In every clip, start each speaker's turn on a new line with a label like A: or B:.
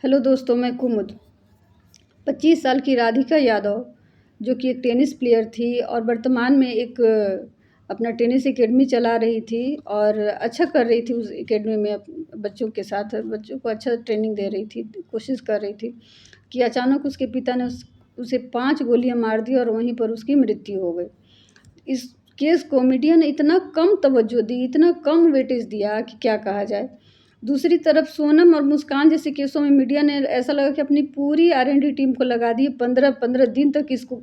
A: Hello दोस्तों, मैं कुमुद। 25 साल की राधिका यादव, जो कि एक टेनिस प्लेयर थी और वर्तमान में एक अपना टेनिस एकेडमी चला रही थी और अच्छा कर रही थी उस एकेडमी में बच्चों के साथ बच्चों को अच्छा ट्रेनिंग दे रही थी, कोशिश कर रही थी कि अचानक उसके पिता ने उसे 5 गोलियां मार दी और वहीं पर उसकी मृत्यु हो गई। इस केस को मीडिया ने इतना कम तवज्जो दी, इतना कम वेटेज दिया कि क्या कहा जाए। दूसरी तरफ सोनम और मुस्कान जैसे केसों में मीडिया ने ऐसा लगा कि अपनी पूरी R&D टीम को लगा दी। 15-15 दिन तक इसको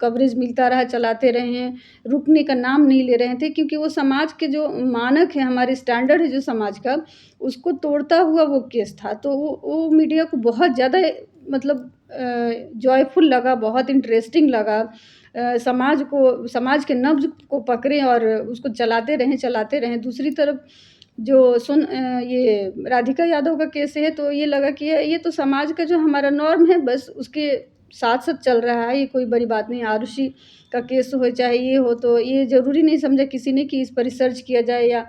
A: कवरेज मिलता रहा, चलाते रहे हैं, रुकने का नाम नहीं ले रहे थे, क्योंकि वो समाज के जो मानक है, हमारे स्टैंडर्ड है जो समाज का, उसको तोड़ता हुआ वो केस था। तो वो मीडिया को बहुत ज़्यादा मतलब जॉयफुल लगा, बहुत इंटरेस्टिंग लगा। समाज के नब्ज़ को पकड़े और उसको चलाते रहें। दूसरी तरफ जो ये राधिका यादव का केस है, तो ये लगा कि ये तो समाज का जो हमारा नॉर्म है, बस उसके साथ-साथ चल रहा है, ये कोई बड़ी बात नहीं। आरुषि का केस हो, चाहे ये हो, तो ये ज़रूरी नहीं समझा किसी ने कि इस पर रिसर्च किया जाए या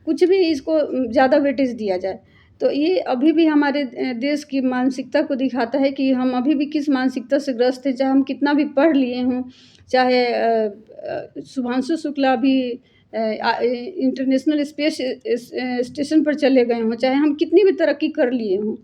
A: कुछ भी इसको ज़्यादा वेटेज दिया जाए। तो ये अभी भी हमारे देश की मानसिकता को दिखाता है कि हम अभी भी किस मानसिकता से ग्रस्त हैं। चाहे हम कितना भी पढ़ लिए हों, चाहे शुभांशु शुक्ला भी इंटरनेशनल स्पेस स्टेशन पर चले गए हों, चाहे हम कितनी भी तरक्की कर लिए हों,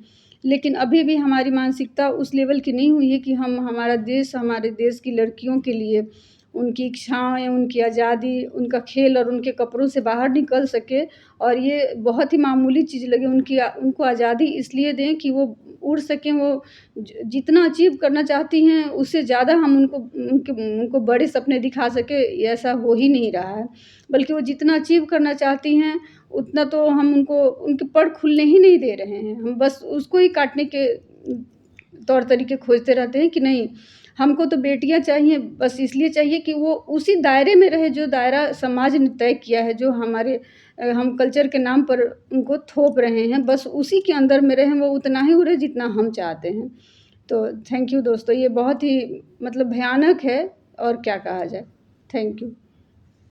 A: लेकिन अभी भी हमारी मानसिकता उस लेवल की नहीं हुई है कि हम हमारे देश की लड़कियों के लिए उनकी इच्छाएँ, उनकी आज़ादी, उनका खेल और उनके कपड़ों से बाहर निकल सके। और ये बहुत ही मामूली चीज़ लगे, उनको आज़ादी इसलिए दें कि वो उड़ सकें। वो जितना अचीव करना चाहती हैं, उससे ज़्यादा हम उनको बड़े सपने दिखा सकें, ऐसा हो ही नहीं रहा है। बल्कि वो जितना अचीव करना चाहती हैं, उतना तो हम उनके पर खुलने ही नहीं दे रहे हैं। हम बस उसको ही काटने के तौर तरीके खोजते रहते हैं कि नहीं, हमको तो बेटियाँ चाहिए, बस इसलिए चाहिए कि वो उसी दायरे में रहे जो दायरा समाज ने तय किया है, जो हम कल्चर के नाम पर उनको थोप रहे हैं, बस उसी के अंदर में रहें, वो उतना ही उड़े जितना हम चाहते हैं। तो थैंक यू दोस्तों, ये बहुत ही मतलब भयानक है और क्या कहा जाए। Thank you.